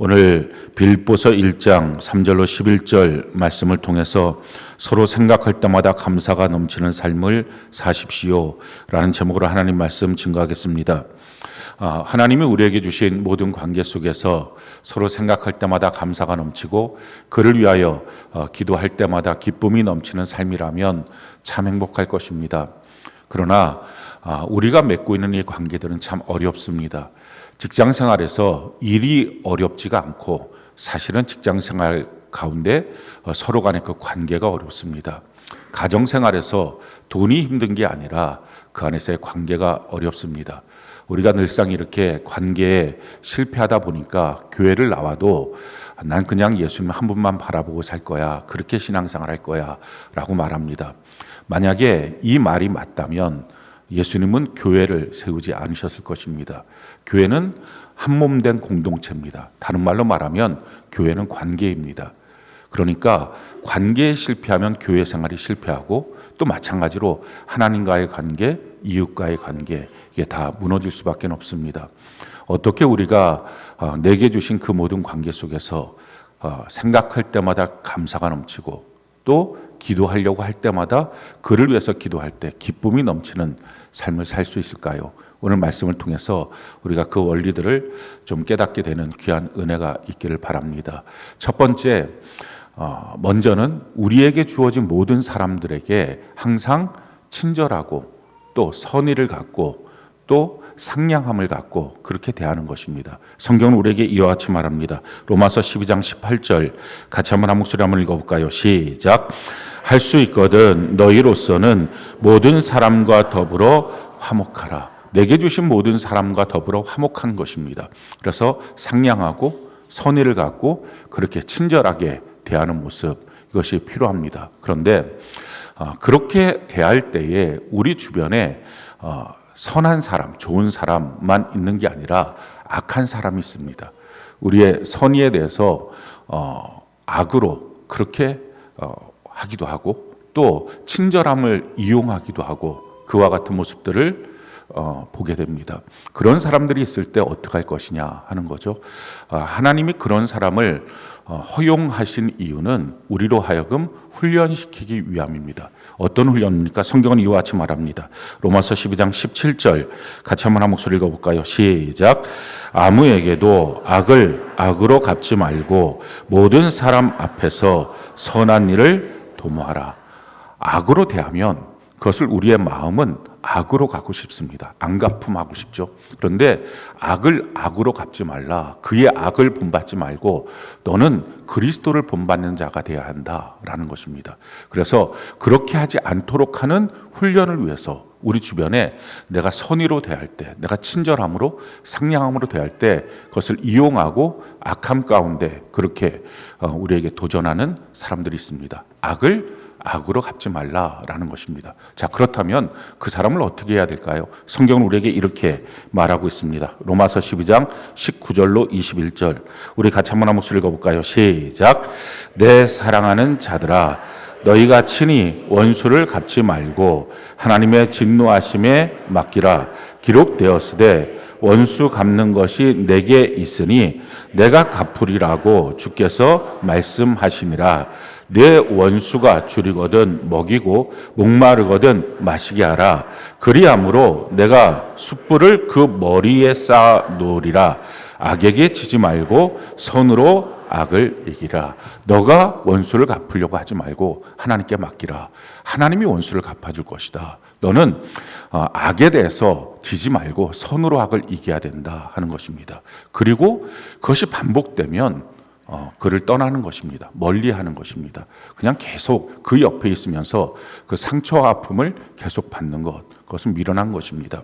오늘 빌보서 1장 3절로 11절 말씀을 통해서 서로 생각할 때마다 감사가 넘치는 삶을 사십시오 라는 제목으로 하나님 말씀 증거하겠습니다. 하나님이 우리에게 주신 모든 관계 속에서 서로 생각할 때마다 감사가 넘치고 그를 위하여 기도할 때마다 기쁨이 넘치는 삶이라면 참 행복할 것입니다. 그러나 우리가 맺고 있는 이 관계들은 참 어렵습니다. 직장 생활에서 일이 어렵지가 않고 사실은 직장 생활 가운데 서로 간의 그 관계가 어렵습니다. 가정 생활에서 돈이 힘든 게 아니라 그 안에서의 관계가 어렵습니다. 우리가 늘상 이렇게 관계에 실패하다 보니까 교회를 나와도 난 그냥 예수님 한 분만 바라보고 살 거야, 그렇게 신앙생활 할 거야 라고 말합니다. 만약에 이 말이 맞다면 예수님은 교회를 세우지 않으셨을 것입니다. 교회는 한 몸 된 공동체입니다. 다른 말로 말하면 교회는 관계입니다. 그러니까 관계에 실패하면 교회 생활이 실패하고 또 마찬가지로 하나님과의 관계, 이웃과의 관계 이게 다 무너질 수밖에 없습니다. 어떻게 우리가 내게 주신 그 모든 관계 속에서 생각할 때마다 감사가 넘치고 또 기도하려고 할 때마다 그를 위해서 기도할 때 기쁨이 넘치는 삶을 살 수 있을까요? 오늘 말씀을 통해서 우리가 그 원리들을 좀 깨닫게 되는 귀한 은혜가 있기를 바랍니다. 첫 번째, 먼저는 우리에게 주어진 모든 사람들에게 항상 친절하고 또 선의를 갖고 또 상냥함을 갖고 그렇게 대하는 것입니다. 성경은 우리에게 이와 같이 말합니다. 로마서 12장 18절 같이 한번 한 목소리 한번 읽어볼까요? 시작. 할 수 있거든 너희로서는 모든 사람과 더불어 화목하라. 내게 주신 모든 사람과 더불어 화목한 것입니다. 그래서 상냥하고 선의를 갖고 그렇게 친절하게 대하는 모습, 이것이 필요합니다. 그런데 그렇게 대할 때에 우리 주변에 선한 사람, 좋은 사람만 있는 게 아니라 악한 사람이 있습니다. 우리의 선의에 대해서 악으로 그렇게 하기도 하고 또 친절함을 이용하기도 하고 그와 같은 모습들을 보게 됩니다. 그런 사람들이 있을 때 어떻게 할 것이냐 하는 거죠. 하나님이 그런 사람을 허용하신 이유는 우리로 하여금 훈련시키기 위함입니다. 어떤 훈련입니까? 성경은 이와 같이 말합니다. 로마서 12장 17절 같이 한번 한 목소리 읽어볼까요? 시작. 아무에게도 악을 악으로 갚지 말고 모든 사람 앞에서 선한 일을 도모하라. 악으로 대하면 그것을 우리의 마음은 악으로 갚고 싶습니다. 안 갚음하고 싶죠. 그런데 악을 악으로 갚지 말라. 그의 악을 본받지 말고 너는 그리스도를 본받는 자가 되어야 한다라는 것입니다. 그래서 그렇게 하지 않도록 하는 훈련을 위해서 우리 주변에 내가 선의로 대할 때, 내가 친절함으로 상냥함으로 대할 때 그것을 이용하고 악함 가운데 그렇게 우리에게 도전하는 사람들이 있습니다. 악을 악으로 갚지 말라라는 것입니다. 자, 그렇다면 그 사람을 어떻게 해야 될까요? 성경은 우리에게 이렇게 말하고 있습니다. 로마서 12장 19절로 21절 우리 같이 한번 한 목소리 읽어볼까요? 시작. 내 사랑하는 자들아 너희가 친히 원수를 갚지 말고 하나님의 진노하심에 맡기라. 기록되었으되 원수 갚는 것이 내게 있으니 내가 갚으리라고 주께서 말씀하시니라. 내 원수가 줄이거든 먹이고 목마르거든 마시게 하라. 그리함으로 내가 숯불을 그 머리에 쌓아 놓으리라. 악에게 지지 말고 선으로 악을 이기라. 너가 원수를 갚으려고 하지 말고 하나님께 맡기라. 하나님이 원수를 갚아줄 것이다. 너는 악에 대해서 지지 말고 선으로 악을 이겨야 된다 하는 것입니다. 그리고 그것이 반복되면 그를 떠나는 것입니다. 멀리하는 것입니다. 그냥 계속 그 옆에 있으면서 그 상처와 아픔을 계속 받는 것, 그것은 미련한 것입니다.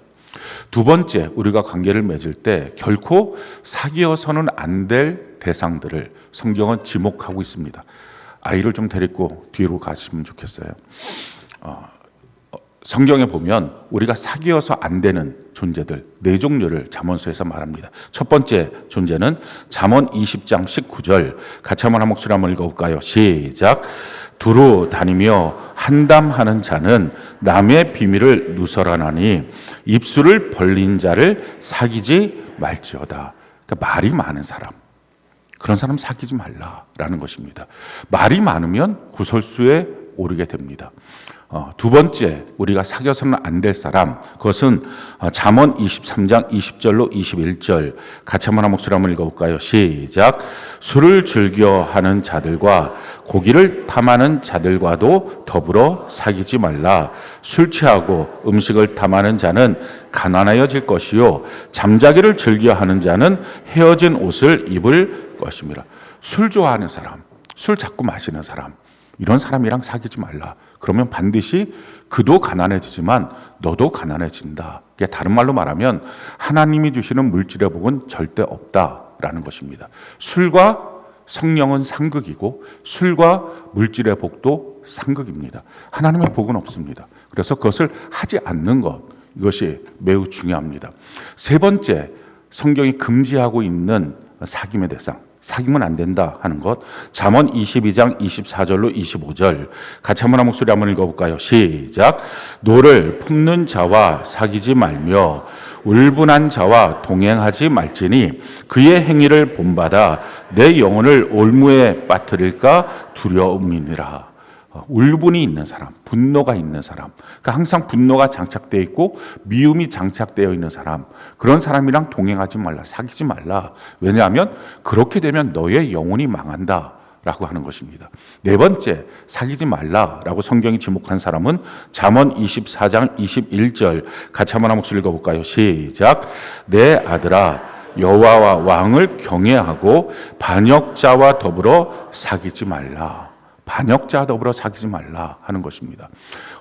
두 번째, 우리가 관계를 맺을 때 결코 사귀어서는 안 될 대상들을 성경은 지목하고 있습니다. 아이를 좀 데리고 뒤로 가시면 좋겠어요. 성경에 보면 우리가 사귀어서 안 되는 존재들 네 종류를 잠언서에서 말합니다. 첫 번째 존재는 잠언 20장 19절 같이 한번 한 목소리 한번 읽어볼까요? 시작. 두루 다니며 한담하는 자는 남의 비밀을 누설하나니 입술을 벌린 자를 사귀지 말지어다. 그러니까 말이 많은 사람, 그런 사람 사귀지 말라라는 것입니다. 말이 많으면 구설수에 오르게 됩니다. 두 번째, 우리가 사귀어서는 안 될 사람, 그것은 잠언 23장 20절로 21절 같이 한번 한 목소리 한번 읽어볼까요? 시작. 술을 즐겨하는 자들과 고기를 탐하는 자들과도 더불어 사귀지 말라. 술 취하고 음식을 탐하는 자는 가난하여질 것이요 잠자기를 즐겨하는 자는 헤어진 옷을 입을 것입니다. 술 좋아하는 사람, 술 자꾸 마시는 사람, 이런 사람이랑 사귀지 말라. 그러면 반드시 그도 가난해지지만 너도 가난해진다. 다른 말로 말하면 하나님이 주시는 물질의 복은 절대 없다라는 것입니다. 술과 성령은 상극이고 술과 물질의 복도 상극입니다. 하나님의 복은 없습니다. 그래서 그것을 하지 않는 것, 이것이 매우 중요합니다. 세 번째, 성경이 금지하고 있는 사귐의 대상, 사귀면 안 된다 하는 것, 잠언 22장 24절로 25절 같이 한번 한 목소리 한번 읽어볼까요? 시작. 노를 품는 자와 사귀지 말며 울분한 자와 동행하지 말지니 그의 행위를 본받아 내 영혼을 올무에 빠뜨릴까 두려움이니라. 울분이 있는 사람, 분노가 있는 사람, 그러니까 항상 분노가 장착되어 있고 미움이 장착되어 있는 사람, 그런 사람이랑 동행하지 말라, 사귀지 말라. 왜냐하면 그렇게 되면 너의 영혼이 망한다 라고 하는 것입니다. 네 번째, 사귀지 말라라고 성경이 지목한 사람은 잠언 24장 21절 같이 한번 한 목소리 읽어볼까요? 시작. 내 아들아 여호와와 왕을 경외하고 반역자와 더불어 사귀지 말라. 반역자와 더불어 사귀지 말라 하는 것입니다.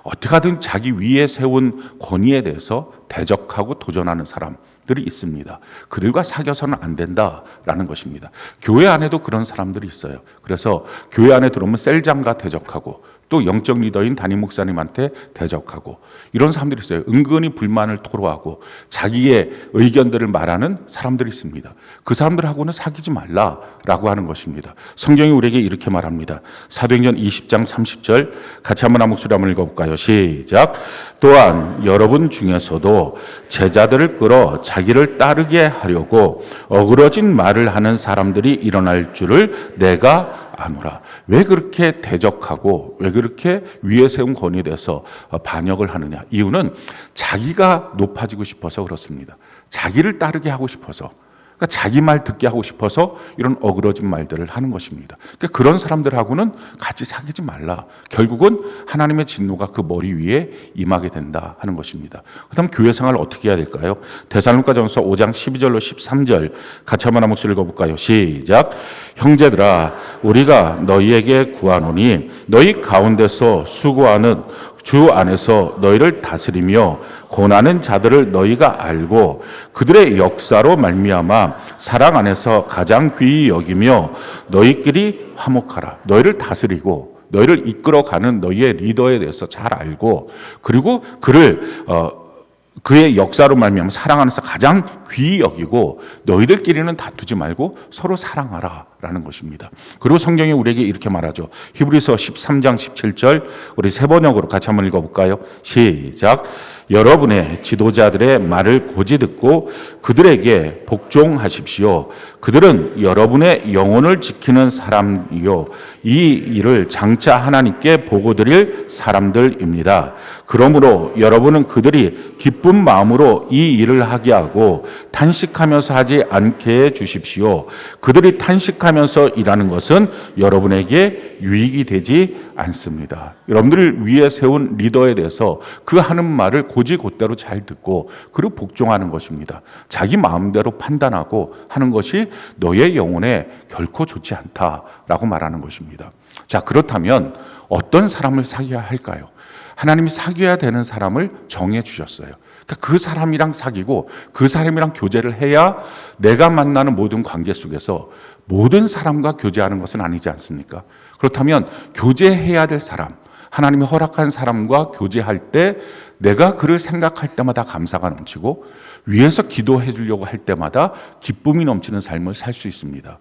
어떻게 하든 자기 위에 세운 권위에 대해서 대적하고 도전하는 사람들이 있습니다. 그들과 사귀어서는 안 된다라는 것입니다. 교회 안에도 그런 사람들이 있어요. 그래서 교회 안에 들어오면 셀장과 대적하고 또 영적 리더인 담임 목사님한테 대적하고 이런 사람들이 있어요. 은근히 불만을 토로하고 자기의 의견들을 말하는 사람들이 있습니다. 그 사람들하고는 사귀지 말라라고 하는 것입니다. 성경이 우리에게 이렇게 말합니다. 사도행전 20장 30절 같이 한번 한 목소리 한번 읽어볼까요? 시작. 또한 여러분 중에서도 제자들을 끌어 자기를 따르게 하려고 어그러진 말을 하는 사람들이 일어날 줄을 내가 아노라. 왜 그렇게 대적하고 왜 그렇게 위에 세운 권위에 대해서 반역을 하느냐? 이유는 자기가 높아지고 싶어서 그렇습니다. 자기를 따르게 하고 싶어서, 그러니까 자기 말 듣게 하고 싶어서 이런 어그러진 말들을 하는 것입니다. 그러니까 그런 사람들하고는 같이 사귀지 말라. 결국은 하나님의 진노가 그 머리 위에 임하게 된다 하는 것입니다. 그다음 교회 생활을 어떻게 해야 될까요? 데살로니가전서 5장 12절로 13절 같이 한번 한 목소리 읽어볼까요? 시작. 형제들아 우리가 너희에게 구하노니 너희 가운데서 수고하는 주 안에서 너희를 다스리며 고난하는 자들을 너희가 알고 그들의 역사로 말미암아 사랑 안에서 가장 귀히 여기며 너희끼리 화목하라. 너희를 다스리고 너희를 이끌어가는 너희의 리더에 대해서 잘 알고 그리고 그의 역사로 말미암아 사랑 안에서 가장 귀히 여기고 너희들끼리는 다투지 말고 서로 사랑하라라는 것입니다. 그리고 성경이 우리에게 이렇게 말하죠. 히브리서 13장 17절 우리 세 번역으로 같이 한번 읽어볼까요? 시작. 여러분의 지도자들의 말을 고지 듣고 그들에게 복종하십시오. 그들은 여러분의 영혼을 지키는 사람이요 이 일을 장차 하나님께 보고 드릴 사람들입니다. 그러므로 여러분은 그들이 기쁜 마음으로 이 일을 하게 하고 탄식하면서 하지 않게 해 주십시오. 그들이 탄식하면서 일하는 것은 여러분에게 유익이 되지 않습니다. 여러분들 위에 세운 리더에 대해서 그 하는 말을 곧이곧대로 잘 듣고 그리고 복종하는 것입니다. 자기 마음대로 판단하고 하는 것이 너의 영혼에 결코 좋지 않다라고 말하는 것입니다. 자, 그렇다면 어떤 사람을 사귀어야 할까요? 하나님이 사귀어야 되는 사람을 정해 주셨어요. 그러니까 그 사람이랑 사귀고 그 사람이랑 교제를 해야 내가 만나는 모든 관계 속에서 모든 사람과 교제하는 것은 아니지 않습니까? 그렇다면 교제해야 될 사람, 하나님이 허락한 사람과 교제할 때 내가 그를 생각할 때마다 감사가 넘치고 위에서 기도해 주려고 할 때마다 기쁨이 넘치는 삶을 살 수 있습니다.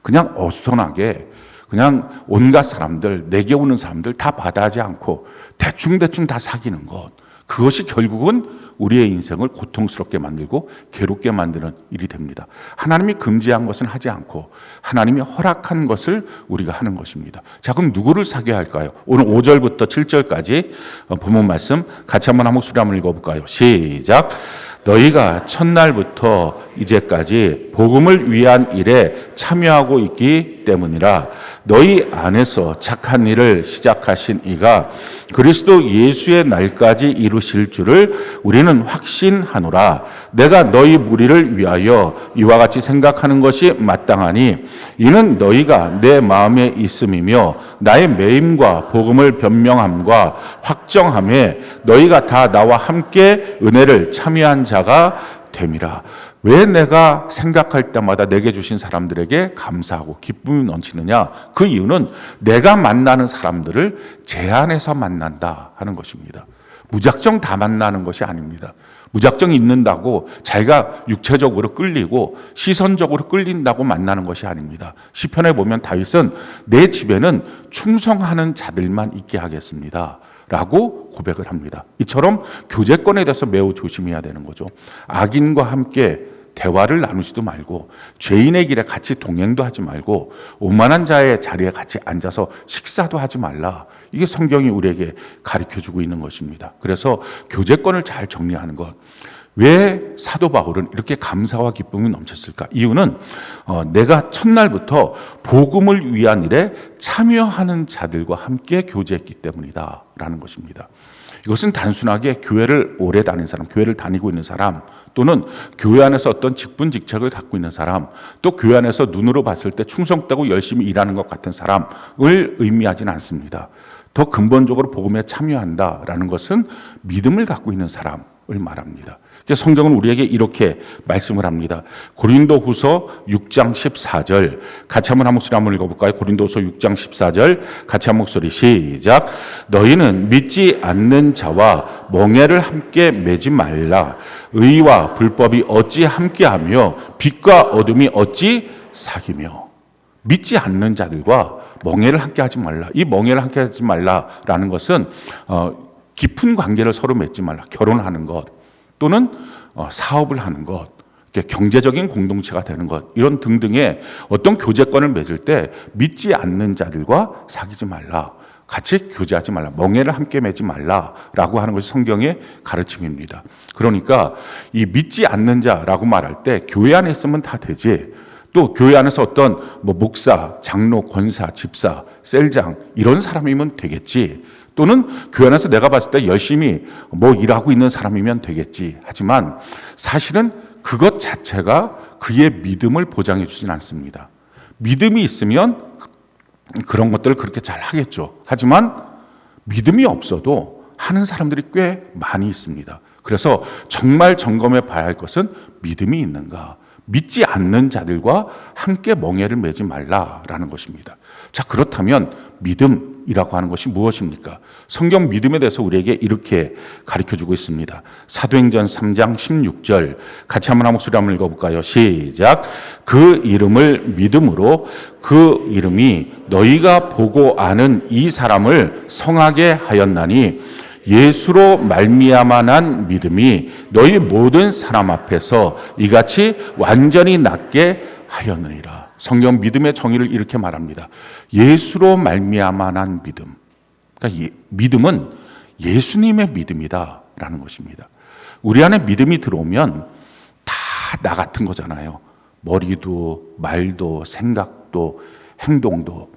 그냥 어수선하게 그냥 온갖 사람들, 내게 오는 사람들 다 받아하지 않고 대충대충 다 사귀는 것, 그것이 결국은 우리의 인생을 고통스럽게 만들고 괴롭게 만드는 일이 됩니다. 하나님이 금지한 것은 하지 않고 하나님이 허락한 것을 우리가 하는 것입니다. 자, 그럼 누구를 사귀어야 할까요? 오늘 5절부터 7절까지 본문 말씀 같이 한번 한 목소리 한번 읽어볼까요? 시작. 너희가 첫날부터 이제까지 복음을 위한 일에 참여하고 있기 때문이라. 너희 안에서 착한 일을 시작하신 이가 그리스도 예수의 날까지 이루실 줄을 우리는 확신하노라. 내가 너희 무리를 위하여 이와 같이 생각하는 것이 마땅하니 이는 너희가 내 마음에 있음이며 나의 매임과 복음을 변명함과 확정함에 너희가 다 나와 함께 은혜를 참여한 자가 됨이라. 왜 내가 생각할 때마다 내게 주신 사람들에게 감사하고 기쁨이 넘치느냐? 그 이유는 내가 만나는 사람들을 제한해서 만난다 하는 것입니다. 무작정 다 만나는 것이 아닙니다. 무작정 있는다고 자기가 육체적으로 끌리고 시선적으로 끌린다고 만나는 것이 아닙니다. 시편에 보면 다윗은 내 집에는 충성하는 자들만 있게 하겠습니다 라고 고백을 합니다. 이처럼 교제권에 대해서 매우 조심해야 되는 거죠. 악인과 함께 대화를 나누지도 말고 죄인의 길에 같이 동행도 하지 말고 오만한 자의 자리에 같이 앉아서 식사도 하지 말라. 이게 성경이 우리에게 가르쳐주고 있는 것입니다. 그래서 교제권을 잘 정리하는 것. 왜 사도 바울은 이렇게 감사와 기쁨이 넘쳤을까? 이유는 내가 첫날부터 복음을 위한 일에 참여하는 자들과 함께 교제했기 때문이다 라는 것입니다. 이것은 단순하게 교회를 오래 다닌 사람, 교회를 다니고 있는 사람, 또는 교회 안에서 어떤 직분 직책을 갖고 있는 사람, 또 교회 안에서 눈으로 봤을 때 충성되고 열심히 일하는 것 같은 사람을 의미하지는 않습니다. 더 근본적으로 복음에 참여한다라는 것은 믿음을 갖고 있는 사람을 말합니다. 성경은 우리에게 이렇게 말씀을 합니다. 고린도후서 6장 14절 같이 한번 한 목소리 한번 읽어볼까요? 고린도후서 6장 14절 같이 한 목소리 시작. 너희는 믿지 않는 자와 멍에를 함께 매지 말라. 의와 불법이 어찌 함께하며 빛과 어둠이 어찌 사귀며. 믿지 않는 자들과 멍에를 함께 하지 말라. 이 멍에를 함께 하지 말라라는 것은 깊은 관계를 서로 맺지 말라. 결혼하는 것 또는 사업을 하는 것, 경제적인 공동체가 되는 것, 이런 등등의 어떤 교제권을 맺을 때 믿지 않는 자들과 사귀지 말라. 같이 교제하지 말라. 멍에를 함께 매지 말라라고 하는 것이 성경의 가르침입니다. 그러니까 이 믿지 않는 자라고 말할 때 교회 안에 있으면 다 되지. 또 교회 안에서 어떤 목사, 장로, 권사, 집사, 셀장 이런 사람이면 되겠지. 또는 교회 안에서 내가 봤을 때 열심히 일하고 있는 사람이면 되겠지. 하지만 사실은 그것 자체가 그의 믿음을 보장해 주진 않습니다. 믿음이 있으면 그런 것들을 그렇게 잘 하겠죠. 하지만 믿음이 없어도 하는 사람들이 꽤 많이 있습니다. 그래서 정말 점검해 봐야 할 것은 믿음이 있는가. 믿지 않는 자들과 함께 멍에를 매지 말라라는 것입니다. 자, 그렇다면 믿음이라고 하는 것이 무엇입니까? 성경 믿음에 대해서 우리에게 이렇게 가르쳐주고 있습니다. 사도행전 3장 16절 같이 한번 한 목소리 한번 읽어볼까요? 시작. 그 이름을 믿음으로 그 이름이 너희가 보고 아는 이 사람을 성하게 하였나니 예수로 말미암아 난 믿음이 너희 모든 사람 앞에서 이같이 완전히 낫게 하였느니라. 성경 믿음의 정의를 이렇게 말합니다. 예수로 말미암아 난 믿음. 그러니까 믿음은 예수님의 믿음이다라는 것입니다. 우리 안에 믿음이 들어오면 다 나 같은 거잖아요. 머리도 말도 생각도 행동도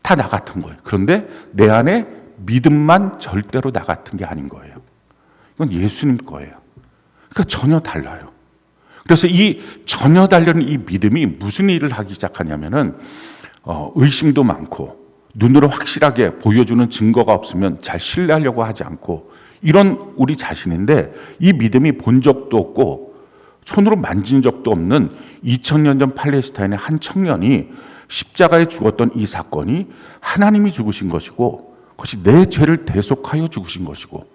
다 나 같은 거예요. 그런데 내 안에 믿음만 절대로 나 같은 게 아닌 거예요. 이건 예수님 거예요. 그러니까 전혀 달라요. 그래서 이 전혀 다른 이 믿음이 무슨 일을 하기 시작하냐면은 의심도 많고 눈으로 확실하게 보여주는 증거가 없으면 잘 신뢰하려고 하지 않고 이런 우리 자신인데 이 믿음이 본 적도 없고 손으로 만진 적도 없는 2000년 전 팔레스타인의 한 청년이 십자가에 죽었던 이 사건이 하나님이 죽으신 것이고 그것이 내 죄를 대속하여 죽으신 것이고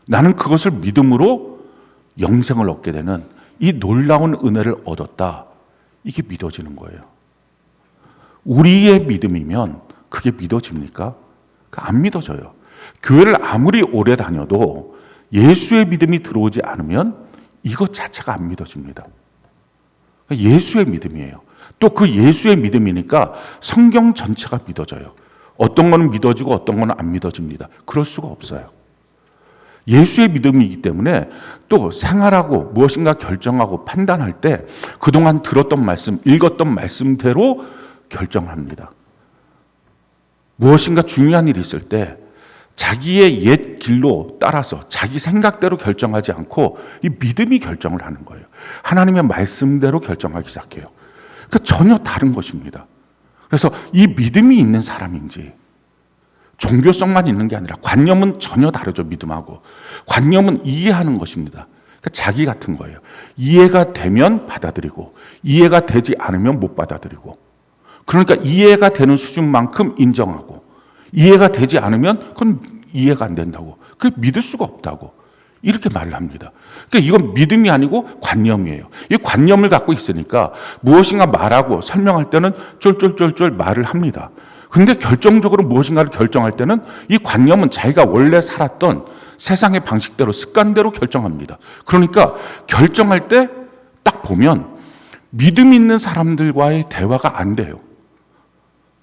나는 그것을 믿음으로 영생을 얻게 되는 이 놀라운 은혜를 얻었다. 이게 믿어지는 거예요. 우리의 믿음이면 그게 믿어집니까? 안 믿어져요. 교회를 아무리 오래 다녀도 예수의 믿음이 들어오지 않으면 이것 자체가 안 믿어집니다. 예수의 믿음이에요. 또 그 예수의 믿음이니까 성경 전체가 믿어져요. 어떤 거는 믿어지고 어떤 거는 안 믿어집니다. 그럴 수가 없어요. 예수의 믿음이기 때문에 또 생활하고 무엇인가 결정하고 판단할 때 그동안 들었던 말씀, 읽었던 말씀대로 결정합니다. 무엇인가 중요한 일이 있을 때 자기의 옛 길로 따라서 자기 생각대로 결정하지 않고 이 믿음이 결정을 하는 거예요. 하나님의 말씀대로 결정하기 시작해요. 그러니까 전혀 다른 것입니다. 그래서 이 믿음이 있는 사람인지 종교성만 있는 게 아니라 관념은 전혀 다르죠. 믿음하고. 관념은 이해하는 것입니다. 그러니까 자기 같은 거예요. 이해가 되면 받아들이고 이해가 되지 않으면 못 받아들이고, 그러니까 이해가 되는 수준만큼 인정하고 이해가 되지 않으면 그건 이해가 안 된다고, 그 믿을 수가 없다고 이렇게 말을 합니다. 그러니까 이건 믿음이 아니고 관념이에요. 이 관념을 갖고 있으니까 무엇인가 말하고 설명할 때는 쫄쫄쫄쫄 말을 합니다. 근데 결정적으로 무엇인가를 결정할 때는 이 관념은 자기가 원래 살았던 세상의 방식대로 습관대로 결정합니다. 그러니까 결정할 때 딱 보면 믿음 있는 사람들과의 대화가 안 돼요.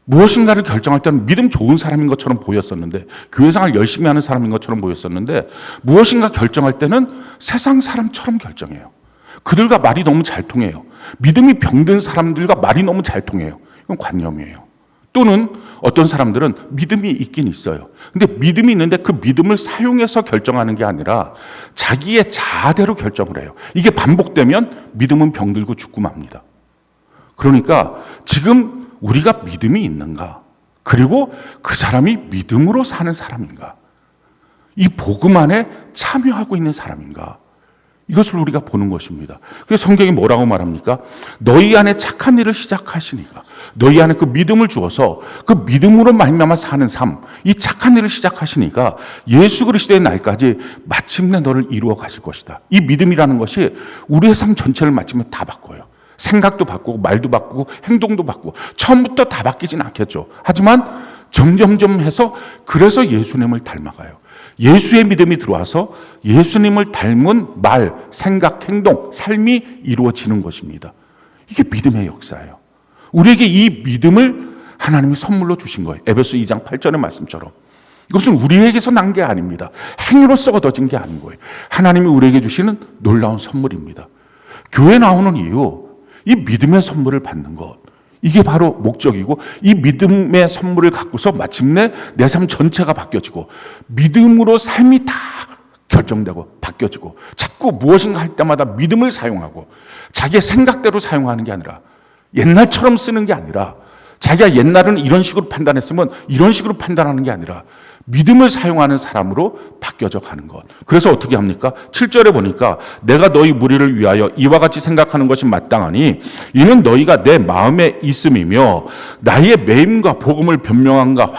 무엇인가를 결정할 때는 믿음 좋은 사람인 것처럼 보였었는데, 교회생활 열심히 하는 사람인 것처럼 보였었는데, 무엇인가 결정할 때는 세상 사람처럼 결정해요. 그들과 말이 너무 잘 통해요. 믿음이 병든 사람들과 말이 너무 잘 통해요. 이건 관념이에요. 또는 어떤 사람들은 믿음이 있긴 있어요. 근데 믿음이 있는데 그 믿음을 사용해서 결정하는 게 아니라 자기의 자아대로 결정을 해요. 이게 반복되면 믿음은 병들고 죽고 맙니다. 그러니까 지금 우리가 믿음이 있는가? 그리고 그 사람이 믿음으로 사는 사람인가? 이 복음 안에 참여하고 있는 사람인가? 이것을 우리가 보는 것입니다. 그래서 성경이 뭐라고 말합니까? 너희 안에 착한 일을 시작하시니까, 너희 안에 그 믿음을 주어서 그 믿음으로 말미암아 사는 삶, 이 착한 일을 시작하시니까 예수 그리스도의 날까지 마침내 너를 이루어 가실 것이다. 이 믿음이라는 것이 우리의 삶 전체를 마침내 다 바꿔요. 생각도 바꾸고 말도 바꾸고 행동도 바꾸고, 처음부터 다 바뀌진 않겠죠. 하지만 점점점 해서 그래서 예수님을 닮아가요. 예수의 믿음이 들어와서 예수님을 닮은 말, 생각, 행동, 삶이 이루어지는 것입니다. 이게 믿음의 역사예요. 우리에게 이 믿음을 하나님이 선물로 주신 거예요. 에베소 2장 8절의 말씀처럼. 이것은 우리에게서 난 게 아닙니다. 행위로서 얻어진 게 아닌 거예요. 하나님이 우리에게 주시는 놀라운 선물입니다. 교회 나오는 이유, 이 믿음의 선물을 받는 것, 이게 바로 목적이고, 이 믿음의 선물을 갖고서 마침내 내 삶 전체가 바뀌어지고 믿음으로 삶이 다 결정되고 바뀌어지고, 자꾸 무엇인가 할 때마다 믿음을 사용하고 자기의 생각대로 사용하는 게 아니라, 옛날처럼 쓰는 게 아니라, 자기가 옛날은 이런 식으로 판단했으면 이런 식으로 판단하는 게 아니라 믿음을 사용하는 사람으로 바뀌어져 가는 것. 그래서 어떻게 합니까? 7절에 보니까 내가 너희 무리를 위하여 이와 같이 생각하는 것이 마땅하니 이는 너희가 내 마음에 있음이며 나의 매임과 복음을 변명함과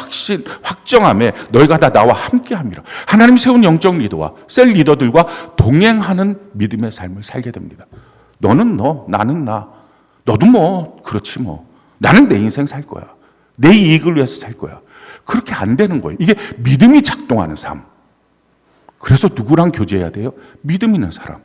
확정함에 너희가 다 나와 함께함이라. 하나님 세운 영적 리더와 셀 리더들과 동행하는 믿음의 삶을 살게 됩니다. 너는 너, 나는 나. 너도 뭐 그렇지 뭐. 나는 내 인생 살 거야. 내 이익을 위해서 살 거야. 그렇게 안 되는 거예요. 이게 믿음이 작동하는 삶. 그래서 누구랑 교제해야 돼요? 믿음 있는 사람.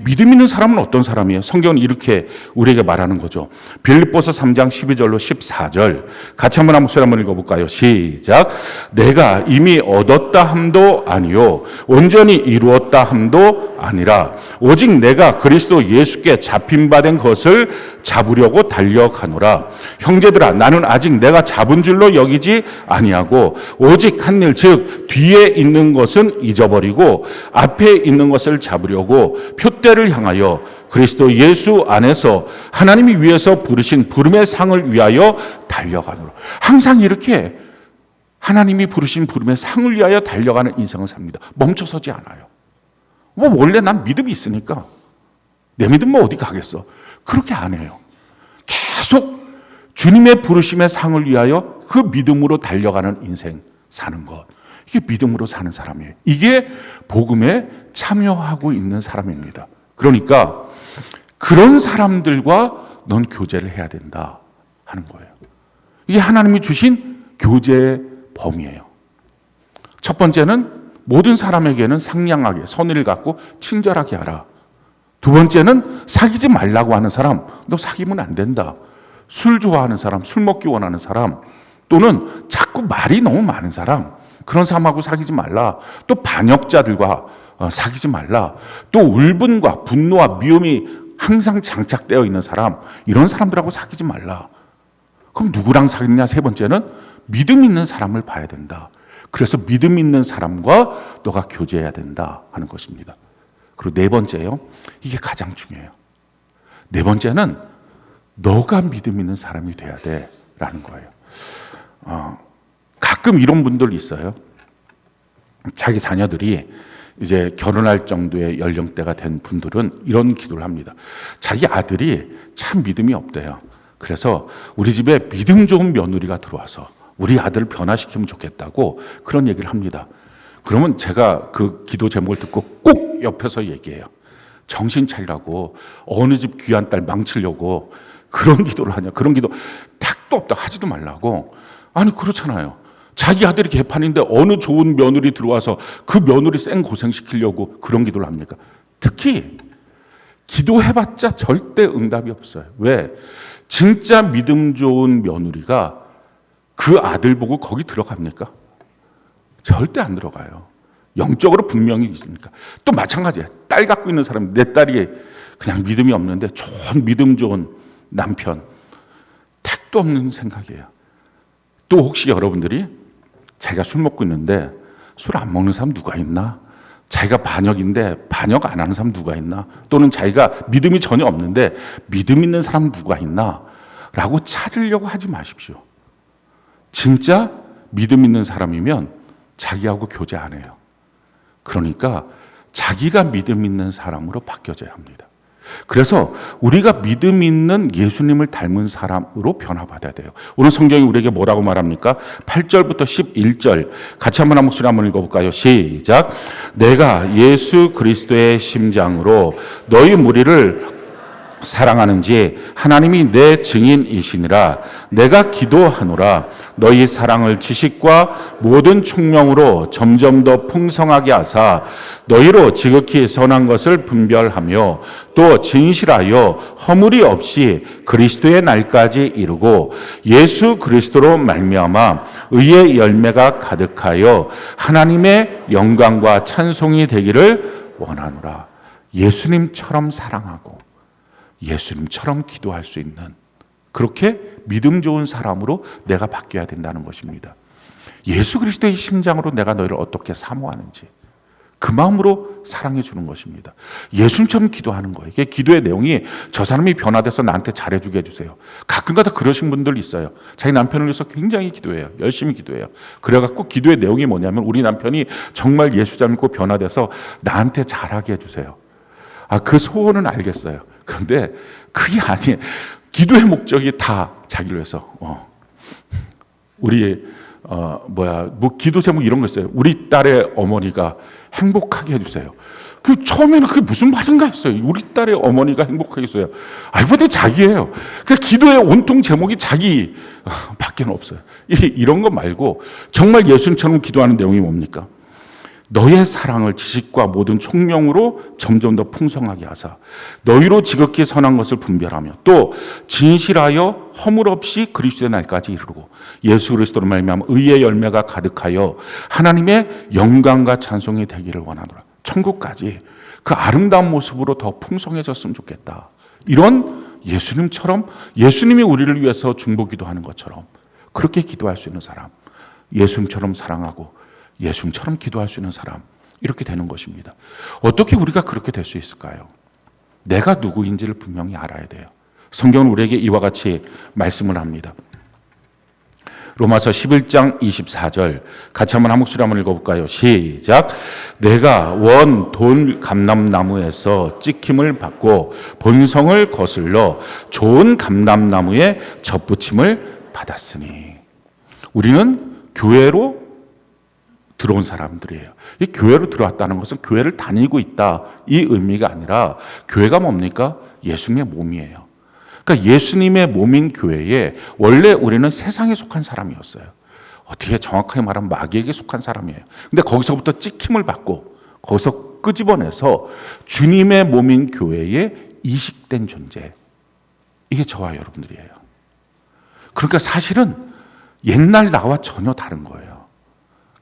믿음 있는 사람은 어떤 사람이에요? 성경은 이렇게 우리에게 말하는 거죠. 빌립보서 3장 12절로 14절 같이 한번 목소리 한번 읽어볼까요? 시작. 내가 이미 얻었다 함도 아니요 온전히 이루었다 함도 아니라 오직 내가 그리스도 예수께 잡힌 바 된 것을 잡으려고 달려가노라. 형제들아, 나는 아직 내가 잡은 줄로 여기지 아니하고 오직 한 일, 즉 뒤에 있는 것은 잊어버리고 앞에 있는 것을 잡으려고 표대를 향하여 그리스도 예수 안에서 하나님이 위에서 부르신 부름의 상을 위하여 달려가노라. 항상 이렇게 하나님이 부르신 부름의 상을 위하여 달려가는 인생을 삽니다. 멈춰서지 않아요. 뭐 원래 난 믿음이 있으니까 내 믿음 뭐 어디 가겠어. 그렇게 안 해요. 계속 주님의 부르심의 상을 위하여 그 믿음으로 달려가는 인생 사는 것. 이게 믿음으로 사는 사람이에요. 이게 복음에 참여하고 있는 사람입니다. 그러니까 그런 사람들과 넌 교제를 해야 된다 하는 거예요. 이게 하나님이 주신 교제의 범위예요. 첫 번째는 모든 사람에게는 상냥하게 선의를 갖고 친절하게 하라. 두 번째는 사귀지 말라고 하는 사람, 너 사귀면 안 된다. 술 좋아하는 사람, 술 먹기 원하는 사람, 또는 자꾸 말이 너무 많은 사람, 그런 사람하고 사귀지 말라. 또 반역자들과 사귀지 말라. 또 울분과 분노와 미움이 항상 장착되어 있는 사람, 이런 사람들하고 사귀지 말라. 그럼 누구랑 사귀느냐? 세 번째는 믿음 있는 사람을 봐야 된다. 그래서 믿음 있는 사람과 너가 교제해야 된다 하는 것입니다. 그리고 네 번째요. 이게 가장 중요해요. 네 번째는 너가 믿음 있는 사람이 돼야 돼라는 거예요. 가끔 이런 분들 있어요. 자기 자녀들이 이제 결혼할 정도의 연령대가 된 분들은 이런 기도를 합니다. 자기 아들이 참 믿음이 없대요. 그래서 우리 집에 믿음 좋은 며느리가 들어와서 우리 아들을 변화시키면 좋겠다고 그런 얘기를 합니다. 그러면 제가 그 기도 제목을 듣고 꼭 옆에서 얘기해요. 정신 차리라고, 어느 집 귀한 딸 망치려고 그런 기도를 하냐. 그런 기도 택도 없다 하지도 말라고. 아니 그렇잖아요. 자기 아들이 개판인데 어느 좋은 며느리 들어와서 그 며느리 쌩 고생시키려고 그런 기도를 합니까? 특히 기도해봤자 절대 응답이 없어요. 왜? 진짜 믿음 좋은 며느리가 그 아들 보고 거기 들어갑니까? 절대 안 들어가요. 영적으로 분명히 있으니까. 또 마찬가지예요. 딸 갖고 있는 사람, 내 딸이 그냥 믿음이 없는데 좋은 믿음 좋은 남편, 택도 없는 생각이에요. 또 혹시 여러분들이 자기가 술 먹고 있는데 술 안 먹는 사람 누가 있나? 자기가 반역인데 반역 안 하는 사람 누가 있나? 또는 자기가 믿음이 전혀 없는데 믿음 있는 사람 누가 있나? 라고 찾으려고 하지 마십시오. 진짜 믿음 있는 사람이면 자기하고 교제 안 해요. 그러니까 자기가 믿음 있는 사람으로 바뀌어져야 합니다. 그래서 우리가 믿음 있는 예수님을 닮은 사람으로 변화받아야 돼요. 오늘 성경이 우리에게 뭐라고 말합니까? 8절부터 11절 같이 한 목소리 한번 읽어볼까요? 시작. 내가 예수 그리스도의 심장으로 너희 무리를 사랑하는지 하나님이 내 증인이시니라. 내가 기도하노라. 너희 사랑을 지식과 모든 총명으로 점점 더 풍성하게 하사 너희로 지극히 선한 것을 분별하며 또 진실하여 허물이 없이 그리스도의 날까지 이르고 예수 그리스도로 말미암아 의의 열매가 가득하여 하나님의 영광과 찬송이 되기를 원하노라. 예수님처럼 사랑하고 예수님처럼 기도할 수 있는, 그렇게 믿음 좋은 사람으로 내가 바뀌어야 된다는 것입니다. 예수 그리스도의 심장으로 내가 너희를 어떻게 사모하는지 그 마음으로 사랑해 주는 것입니다. 예수님처럼 기도하는 거예요. 이게 기도의 내용이 저 사람이 변화돼서 나한테 잘해주게 해주세요. 가끔가다 그러신 분들 있어요. 자기 남편을 위해서 굉장히 기도해요. 열심히 기도해요. 그래갖고 기도의 내용이 뭐냐면 우리 남편이 정말 예수 잘 믿고 변화돼서 나한테 잘하게 해주세요. 그 소원은 알겠어요. 그런데 그게 아니에요. 기도의 목적이 다 자기를 위해서. 우리 기도 제목 이런 거 있어요. 우리 딸의 어머니가 행복하게 해주세요. 처음에는 그게 무슨 말인가 했어요. 우리 딸의 어머니가 행복하게 해주세요. 알고 보니 자기예요. 기도의 온통 제목이 자기 밖에는 없어요. 이런 거 말고 정말 예수님처럼 기도하는 내용이 뭡니까? 너의 사랑을 지식과 모든 총명으로 점점 더 풍성하게 하사 너희로 지극히 선한 것을 분별하며 또 진실하여 허물 없이 그리스도의 날까지 이르고 예수 그리스도로 말미암아 의의 열매가 가득하여 하나님의 영광과 찬송이 되기를 원하노라. 천국까지 그 아름다운 모습으로 더 풍성해졌으면 좋겠다. 이런 예수님처럼, 예수님이 우리를 위해서 중보기도하는 것처럼 그렇게 기도할 수 있는 사람, 예수님처럼 사랑하고 예수님처럼 기도할 수 있는 사람, 이렇게 되는 것입니다. 어떻게 우리가 그렇게 될 수 있을까요? 내가 누구인지를 분명히 알아야 돼요. 성경은 우리에게 이와 같이 말씀을 합니다. 로마서 11장 24절 같이 한 목소리 한번 읽어볼까요? 시작. 내가 원 돈 감람나무에서 찍힘을 받고 본성을 거슬러 좋은 감람나무에 접붙임을 받았으니. 우리는 교회로 들어온 사람들이에요. 이 교회로 들어왔다는 것은 교회를 다니고 있다, 이 의미가 아니라 교회가 뭡니까? 예수님의 몸이에요. 그러니까 예수님의 몸인 교회에 원래 우리는 세상에 속한 사람이었어요. 어떻게 정확하게 말하면 마귀에게 속한 사람이에요. 근데 거기서부터 찍힘을 받고 거기서 끄집어내서 주님의 몸인 교회에 이식된 존재. 이게 저와 여러분들이에요. 그러니까 사실은 옛날 나와 전혀 다른 거예요.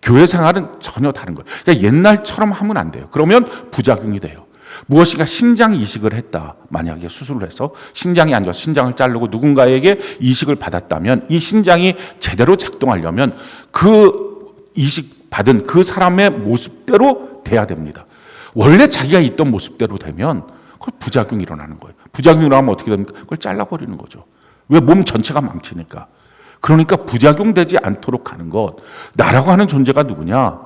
교회 생활은 전혀 다른 거예요. 그러니까 옛날처럼 하면 안 돼요. 그러면 부작용이 돼요. 무엇인가 신장 이식을 했다. 만약에 수술을 해서 신장이 안 좋아서 신장을 자르고 누군가에게 이식을 받았다면 이 신장이 제대로 작동하려면 그 이식 받은 그 사람의 모습대로 돼야 됩니다. 원래 자기가 있던 모습대로 되면 그걸 부작용이 일어나는 거예요. 부작용이 일어나면 어떻게 됩니까? 그걸 잘라버리는 거죠. 왜? 몸 전체가 망치니까. 그러니까 부작용되지 않도록 하는 것. 나라고 하는 존재가 누구냐?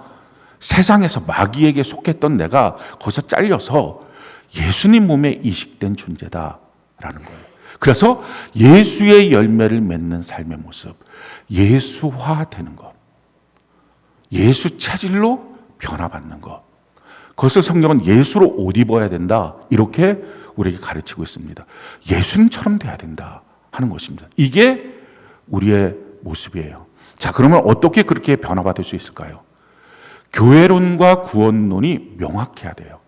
세상에서 마귀에게 속했던 내가 거기서 잘려서 예수님 몸에 이식된 존재다라는 거예요. 그래서 예수의 열매를 맺는 삶의 모습, 예수화되는 것, 예수 체질로 변화받는 것. 그것을 성경은 예수로 옷 입어야 된다. 이렇게 우리에게 가르치고 있습니다. 예수님처럼 돼야 된다 하는 것입니다. 이게 우리의 모습이에요. 자, 그러면 어떻게 그렇게 변화받을 수 있을까요? 교회론과 구원론이 명확해야 돼요.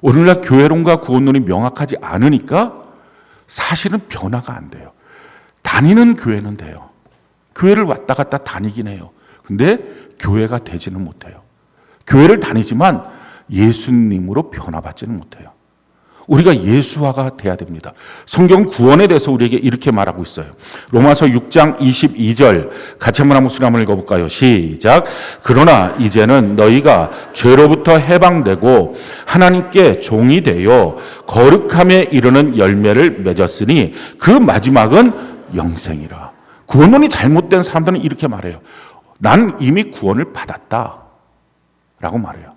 오늘날 교회론과 구원론이 명확하지 않으니까 사실은 변화가 안 돼요. 다니는 교회는 돼요. 교회를 왔다 갔다 다니긴 해요. 근데 교회가 되지는 못해요. 교회를 다니지만 예수님으로 변화받지는 못해요. 우리가 예수화가 돼야 됩니다. 성경 구원에 대해서 우리에게 이렇게 말하고 있어요. 로마서 6장 22절 같이 한번 목소리 한번 읽어볼까요? 시작. 그러나 이제는 너희가 죄로부터 해방되고 하나님께 종이 되어 거룩함에 이르는 열매를 맺었으니 그 마지막은 영생이라. 구원론이 잘못된 사람들은 이렇게 말해요. 난 이미 구원을 받았다 라고 말해요.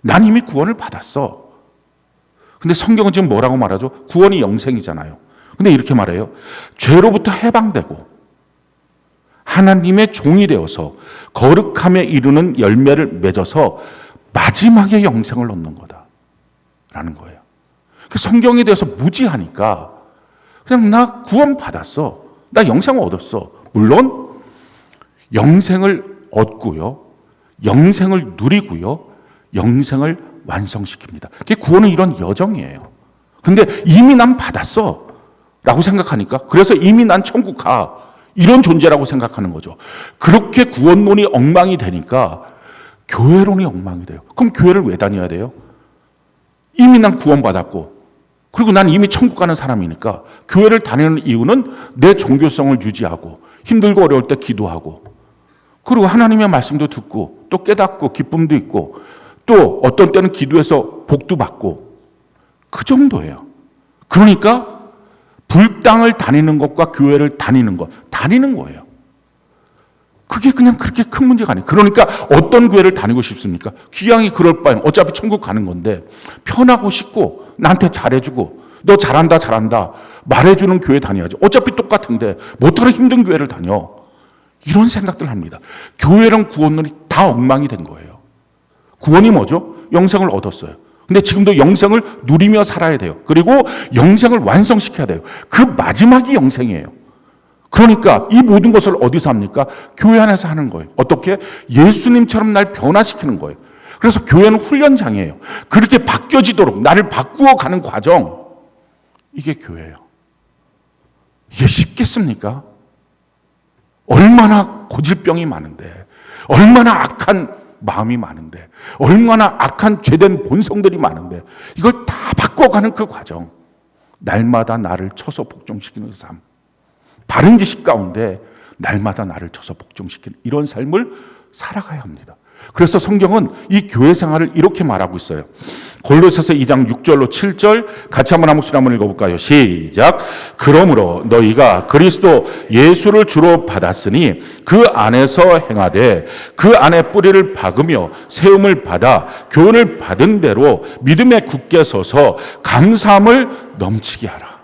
난 이미 구원을 받았어. 근데 성경은 지금 뭐라고 말하죠? 구원이 영생이잖아요. 근데 이렇게 말해요. 죄로부터 해방되고 하나님의 종이 되어서 거룩함에 이르는 열매를 맺어서 마지막에 영생을 얻는 거다라는 거예요. 성경에 대해서 무지하니까 그냥 나 구원 받았어. 나 영생을 얻었어. 물론 영생을 얻고요. 영생을 누리고요. 영생을 완성시킵니다. 그게 구원은 이런 여정이에요. 근데 이미 난 받았어 라고 생각하니까 그래서 이미 난 천국 가 이런 존재라고 생각하는 거죠. 그렇게 구원론이 엉망이 되니까 교회론이 엉망이 돼요. 그럼 교회를 왜 다녀야 돼요? 이미 난 구원받았고 그리고 난 이미 천국 가는 사람이니까 교회를 다니는 이유는 내 종교성을 유지하고 힘들고 어려울 때 기도하고 그리고 하나님의 말씀도 듣고 또 깨닫고 기쁨도 있고 또 어떤 때는 기도해서 복도 받고 그 정도예요. 그러니까 불당을 다니는 것과 교회를 다니는 거예요. 그게 그냥 그렇게 큰 문제가 아니에요. 그러니까 어떤 교회를 다니고 싶습니까? 귀양이 그럴 바엔 어차피 천국 가는 건데 편하고 쉽고 나한테 잘해주고 너 잘한다 말해주는 교회 다녀야지. 어차피 똑같은데 뭐 어떡하나 힘든 교회를 다녀. 이런 생각들을 합니다. 교회랑 구원론이 다 엉망이 된 거예요. 구원이 뭐죠? 영생을 얻었어요. 근데 지금도 영생을 누리며 살아야 돼요. 그리고 영생을 완성시켜야 돼요. 그 마지막이 영생이에요. 그러니까 이 모든 것을 어디서 합니까? 교회 안에서 하는 거예요. 어떻게? 예수님처럼 날 변화시키는 거예요. 그래서 교회는 훈련장이에요. 그렇게 바뀌어지도록 나를 바꾸어 가는 과정. 이게 교회예요. 이게 쉽겠습니까? 얼마나 고질병이 많은데, 얼마나 악한 마음이 많은데, 얼마나 악한 죄된 본성들이 많은데 이걸 다 바꿔가는 그 과정. 날마다 나를 쳐서 복종시키는 삶. 바른 지식 가운데 날마다 나를 쳐서 복종시키는 이런 삶을 살아가야 합니다. 그래서 성경은 이 교회 생활을 이렇게 말하고 있어요. 골로새서 2장 6절로 7절 같이 한번 한 목소리 한번 읽어볼까요? 시작. 그러므로 너희가 그리스도 예수를 주로 받았으니 그 안에서 행하되 그 안에 뿌리를 박으며 세움을 받아 교훈을 받은 대로 믿음에 굳게 서서 감사함을 넘치게 하라.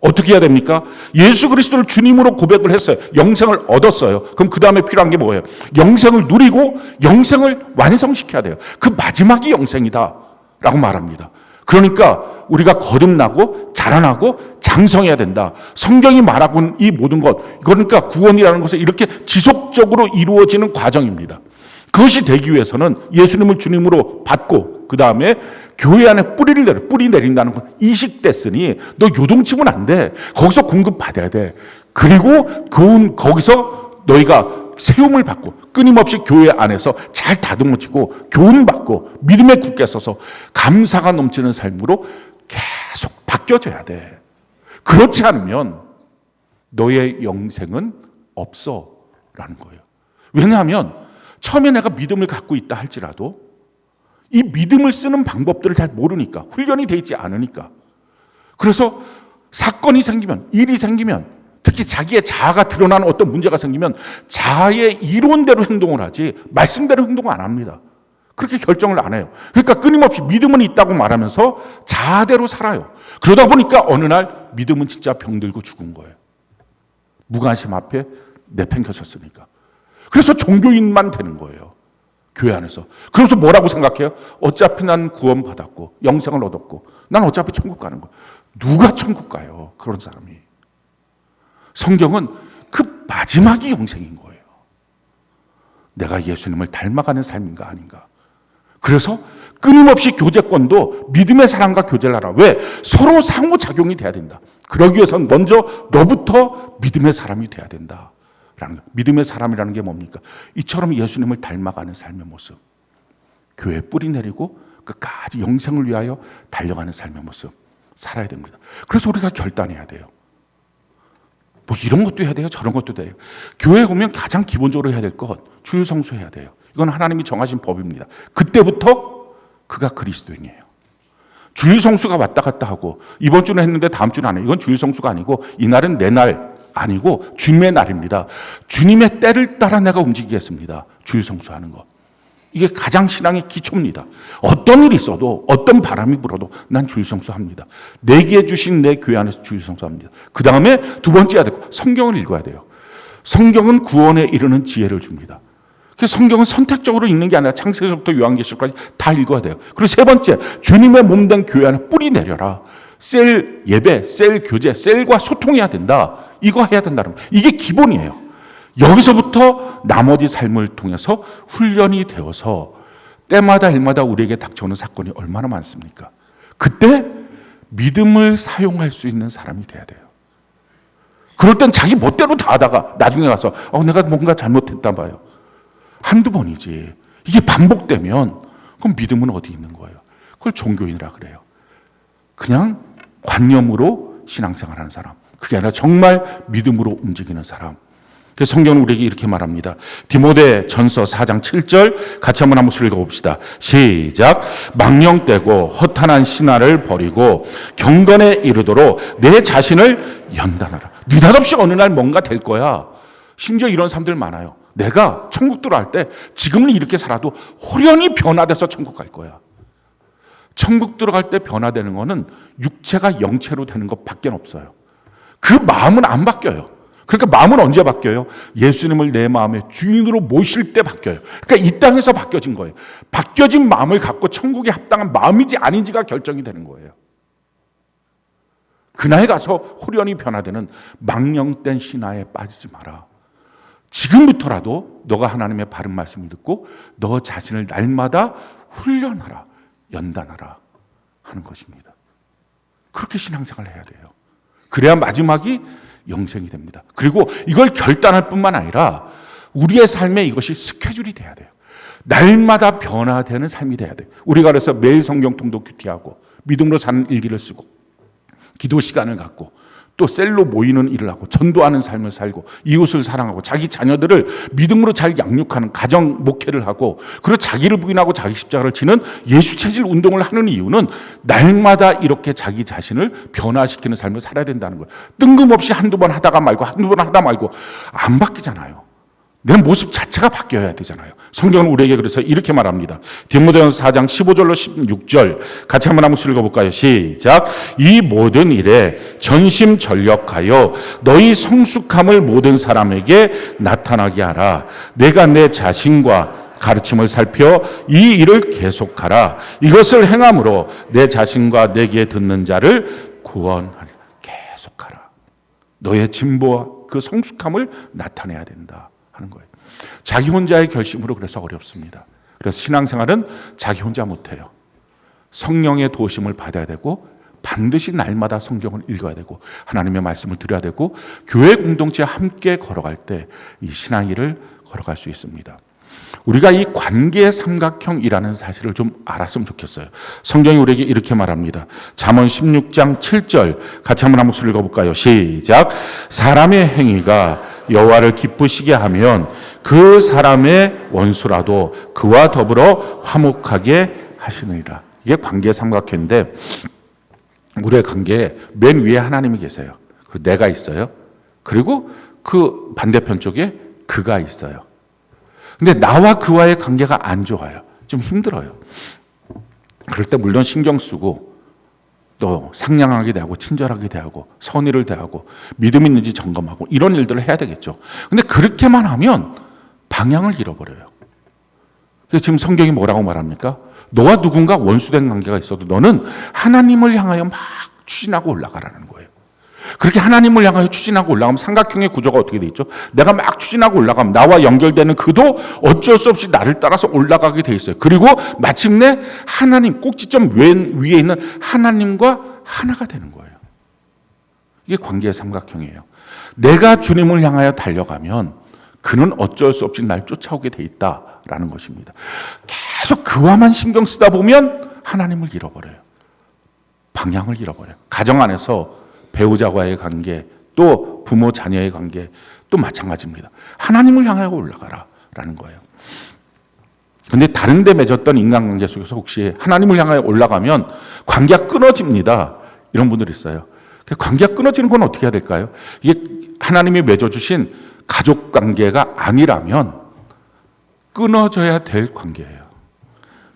어떻게 해야 됩니까? 예수 그리스도를 주님으로 고백을 했어요. 영생을 얻었어요. 그럼 그 다음에 필요한 게 뭐예요? 영생을 누리고 영생을 완성시켜야 돼요. 그 마지막이 영생이다 라고 말합니다. 그러니까 우리가 거듭나고 자라나고 장성해야 된다. 성경이 말하고 있는 이 모든 것, 그러니까 구원이라는 것은 이렇게 지속적으로 이루어지는 과정입니다. 그것이 되기 위해서는 예수님을 주님으로 받고 그 다음에 교회 안에 뿌리 내린다는 건 이식됐으니 너 요동치면 안 돼. 거기서 공급받아야 돼. 그리고 거기서 너희가 세움을 받고 끊임없이 교회 안에서 잘 다듬어지고 교훈받고 믿음에 굳게 서서 감사가 넘치는 삶으로 계속 바뀌어져야 돼. 그렇지 않으면 너의 영생은 없어라는 거예요. 왜냐하면 처음에 내가 믿음을 갖고 있다 할지라도 이 믿음을 쓰는 방법들을 잘 모르니까, 훈련이 되어 있지 않으니까, 그래서 사건이 생기면, 일이 생기면, 특히 자기의 자아가 드러나는 어떤 문제가 생기면 자아의 이론대로 행동을 하지 말씀대로 행동을 안 합니다. 그렇게 결정을 안 해요. 그러니까 끊임없이 믿음은 있다고 말하면서 자아대로 살아요. 그러다 보니까 어느 날 믿음은 진짜 병들고 죽은 거예요. 무관심 앞에 내팽겨쳤으니까. 그래서 종교인만 되는 거예요. 교회 안에서. 그래서 뭐라고 생각해요? 어차피 난 구원받았고 영생을 얻었고 난 어차피 천국 가는 거야. 누가 천국 가요? 그런 사람이. 성경은 그 마지막이 영생인 거예요. 내가 예수님을 닮아가는 삶인가 아닌가. 그래서 끊임없이 교제권도 믿음의 사람과 교제를 하라. 왜? 서로 상호작용이 돼야 된다. 그러기 위해서는 먼저 너부터 믿음의 사람이 돼야 된다. 믿음의 사람이라는 게 뭡니까? 이처럼 예수님을 닮아가는 삶의 모습. 교회에 뿌리 내리고 끝까지 영생을 위하여 달려가는 삶의 모습 살아야 됩니다. 그래서 우리가 결단해야 돼요. 뭐 이런 것도 해야 돼요. 저런 것도 돼요. 교회에 오면 가장 기본적으로 해야 될 것, 주일 성수해야 돼요. 이건 하나님이 정하신 법입니다. 그때부터 그가 그리스도인이에요. 주일 성수가 왔다 갔다 하고 이번 주는 했는데 다음 주는 안 해요. 이건 주일 성수가 아니고 이날은 내 날 아니고 주님의 날입니다. 주님의 때를 따라 내가 움직이겠습니다. 주일 성수하는 것. 이게 가장 신앙의 기초입니다. 어떤 일이 있어도 어떤 바람이 불어도 난 주일 성수합니다. 내게 주신 내 교회 안에서 주일 성수합니다. 그 다음에 두 번째 해야 되고 성경을 읽어야 돼요. 성경은 구원에 이르는 지혜를 줍니다. 그래서 성경은 선택적으로 읽는 게 아니라 창세기부터 요한계시록까지 다 읽어야 돼요. 그리고 세 번째, 주님의 몸된 교회 안에 뿌리 내려라. 셀 예배, 셀 교제, 셀과 소통해야 된다. 이거 해야 된다는 거예요. 이게 기본이에요. 여기서부터 나머지 삶을 통해서 훈련이 되어서 때마다 일마다 우리에게 닥쳐오는 사건이 얼마나 많습니까? 그때 믿음을 사용할 수 있는 사람이 돼야 돼요. 그럴 땐 자기 멋대로 다 하다가 나중에 가서 내가 뭔가 잘못했다 봐요. 한두 번이지. 이게 반복되면 그럼 믿음은 어디 있는 거예요? 그걸 종교인이라 그래요. 그냥 관념으로 신앙생활하는 사람. 그게 아니라 정말 믿음으로 움직이는 사람. 그래서 성경은 우리에게 이렇게 말합니다. 디모데 전서 4장 7절 같이 한번 읽어봅시다. 시작. 망령되고 허탄한 신화를 버리고 경건에 이르도록 내 자신을 연단하라. 느닷없이 어느 날 뭔가 될 거야. 심지어 이런 사람들 많아요. 내가 천국 들어갈 때 지금은 이렇게 살아도 호련히 변화돼서 천국 갈 거야. 천국 들어갈 때 변화되는 거는 육체가 영체로 되는 것밖에 없어요. 그 마음은 안 바뀌어요. 그러니까 마음은 언제 바뀌어요? 예수님을 내 마음의 주인으로 모실 때 바뀌어요. 그러니까 이 땅에서 바뀌어진 거예요. 바뀌어진 마음을 갖고 천국에 합당한 마음인지 아닌지가 결정이 되는 거예요. 그날 가서 호련히 변화되는 망령된 신화에 빠지지 마라. 지금부터라도 너가 하나님의 바른 말씀을 듣고 너 자신을 날마다 훈련하라, 연단하라 하는 것입니다. 그렇게 신앙생활을 해야 돼요. 그래야 마지막이 영생이 됩니다. 그리고 이걸 결단할 뿐만 아니라 우리의 삶에 이것이 스케줄이 돼야 돼요. 날마다 변화되는 삶이 돼야 돼요. 우리가 그래서 매일 성경 통독 큐티하고 믿음으로 사는 일기를 쓰고 기도 시간을 갖고 또 셀로 모이는 일을 하고 전도하는 삶을 살고 이웃을 사랑하고 자기 자녀들을 믿음으로 잘 양육하는 가정 목회를 하고 그리고 자기를 부인하고 자기 십자가를 지는 예수체질 운동을 하는 이유는 날마다 이렇게 자기 자신을 변화시키는 삶을 살아야 된다는 거예요. 뜬금없이 한두 번 하다가 말고 한두 번 하다 말고 안 바뀌잖아요. 내 모습 자체가 바뀌어야 되잖아요. 성경은 우리에게 그래서 이렇게 말합니다. 디모데전서 4장 15절로 16절 같이 한번 읽어볼까요? 시작. 이 모든 일에 전심전력하여 너희 성숙함을 모든 사람에게 나타나게 하라. 내가 내 자신과 가르침을 살펴 이 일을 계속하라. 이것을 행함으로 내 자신과 내 귀에 듣는 자를 구원하라. 계속하라. 너의 진보와 그 성숙함을 나타내야 된다 하는 거예요. 자기 혼자의 결심으로 그래서 어렵습니다. 그래서 신앙생활은 자기 혼자 못해요. 성령의 도우심을 받아야 되고 반드시 날마다 성경을 읽어야 되고 하나님의 말씀을 드려야 되고 교회 공동체에 함께 걸어갈 때 이 신앙길을 걸어갈 수 있습니다. 우리가 이 관계의 삼각형이라는 사실을 좀 알았으면 좋겠어요. 성경이 우리에게 이렇게 말합니다. 잠언 16장 7절 같이 한번 한 목소리 읽어볼까요? 시작. 사람의 행위가 여호와를 기쁘시게 하면 그 사람의 원수라도 그와 더불어 화목하게 하시느니라. 이게 관계의 삼각형인데 우리의 관계에 맨 위에 하나님이 계세요. 그리고 내가 있어요. 그리고 그 반대편 쪽에 그가 있어요. 근데 나와 그와의 관계가 안 좋아요. 좀 힘들어요. 그럴 때 물론 신경 쓰고 또 상냥하게 대하고 친절하게 대하고 선의를 대하고 믿음 있는지 점검하고 이런 일들을 해야 되겠죠. 근데 그렇게만 하면 방향을 잃어버려요. 그래서 지금 성경이 뭐라고 말합니까? 너와 누군가 원수된 관계가 있어도 너는 하나님을 향하여 막 추진하고 올라가라는 거예요. 그렇게 하나님을 향하여 추진하고 올라가면 삼각형의 구조가 어떻게 돼 있죠? 내가 막 추진하고 올라가면 나와 연결되는 그도 어쩔 수 없이 나를 따라서 올라가게 돼 있어요. 그리고 마침내 하나님 꼭지점 위에 있는 하나님과 하나가 되는 거예요. 이게 관계의 삼각형이에요. 내가 주님을 향하여 달려가면 그는 어쩔 수 없이 날 쫓아오게 돼 있다라는 것입니다. 계속 그와만 신경 쓰다 보면 하나님을 잃어버려요. 방향을 잃어버려요. 가정 안에서 배우자와의 관계, 또 부모 자녀의 관계, 또 마찬가지입니다. 하나님을 향하여 올라가라라는 거예요. 근데 다른 데 맺었던 인간관계 속에서 혹시 하나님을 향하여 올라가면 관계가 끊어집니다. 이런 분들이 있어요. 관계가 끊어지는 건 어떻게 해야 될까요? 이게 하나님이 맺어주신 가족 관계가 아니라면 끊어져야 될 관계예요.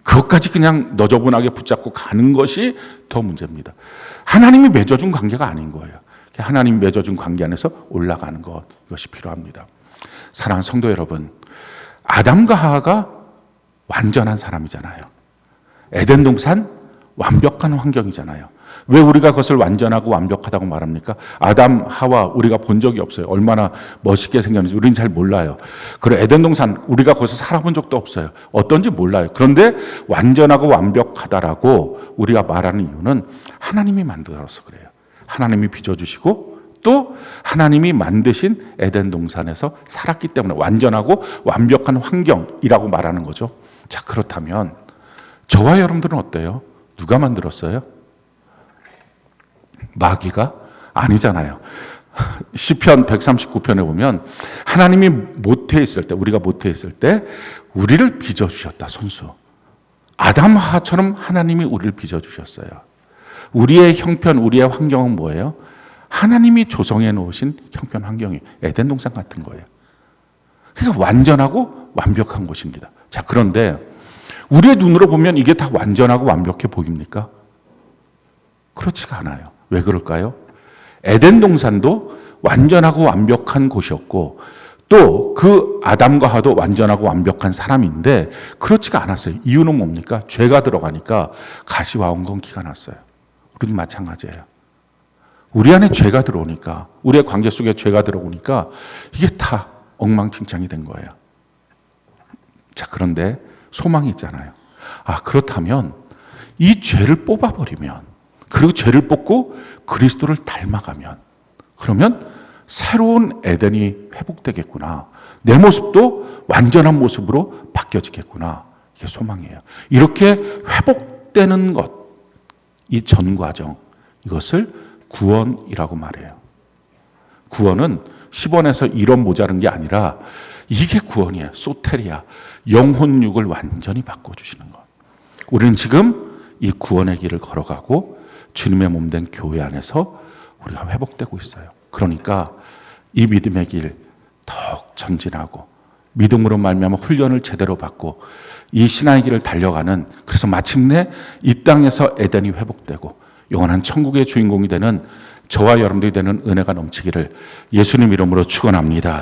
그것까지 그냥 너저분하게 붙잡고 가는 것이 더 문제입니다. 하나님이 맺어준 관계가 아닌 거예요. 하나님이 맺어준 관계 안에서 올라가는 것, 이것이 필요합니다. 사랑하는 성도 여러분, 아담과 하와가 완전한 사람이잖아요. 에덴 동산 완벽한 환경이잖아요. 왜 우리가 그것을 완전하고 완벽하다고 말합니까? 아담, 하와 우리가 본 적이 없어요. 얼마나 멋있게 생겼는지 우리는 잘 몰라요. 그리고 에덴 동산 우리가 거기서 살아본 적도 없어요. 어떤지 몰라요. 그런데 완전하고 완벽하다라고 우리가 말하는 이유는 하나님이 만들어서 그래요. 하나님이 빚어주시고 또 하나님이 만드신 에덴 동산에서 살았기 때문에 완전하고 완벽한 환경이라고 말하는 거죠. 자, 그렇다면 저와 여러분들은 어때요? 누가 만들었어요? 마귀가 아니잖아요. 시편 139편에 보면 하나님이 모태에 있을 때, 우리가 모태에 있을 때 우리를 빚어주셨다, 손수. 아담 하와처럼 하나님이 우리를 빚어주셨어요. 우리의 형편, 우리의 환경은 뭐예요? 하나님이 조성해 놓으신 형편 환경이 에덴 동산 같은 거예요. 그러니까 완전하고 완벽한 곳입니다. 자, 그런데 우리의 눈으로 보면 이게 다 완전하고 완벽해 보입니까? 그렇지가 않아요. 왜 그럴까요? 에덴 동산도 완전하고 완벽한 곳이었고 또 그 아담과 하와도 완전하고 완벽한 사람인데 그렇지가 않았어요. 이유는 뭡니까? 죄가 들어가니까 가시와 엉겅퀴가 났어요. 우리도 마찬가지예요. 우리 안에 죄가 들어오니까, 우리의 관계 속에 죄가 들어오니까 이게 다 엉망진창이 된 거예요. 자, 그런데 소망이 있잖아요. 아, 그렇다면 이 죄를 뽑아버리면, 그리고 죄를 뽑고 그리스도를 닮아가면, 그러면 새로운 에덴이 회복되겠구나. 내 모습도 완전한 모습으로 바뀌어지겠구나. 이게 소망이에요. 이렇게 회복되는 것, 이 전 과정, 이것을 구원이라고 말해요. 구원은 10원에서 1원 모자른 게 아니라 이게 구원이에요. 소테리아, 영혼육을 완전히 바꿔주시는 것. 우리는 지금 이 구원의 길을 걸어가고 주님의 몸된 교회 안에서 우리가 회복되고 있어요. 그러니까 이 믿음의 길 더욱 전진하고 믿음으로 말미암아 훈련을 제대로 받고 이 신앙의 길을 달려가는, 그래서 마침내 이 땅에서 에덴이 회복되고 영원한 천국의 주인공이 되는 저와 여러분들이 되는 은혜가 넘치기를 예수님 이름으로 축원합니다.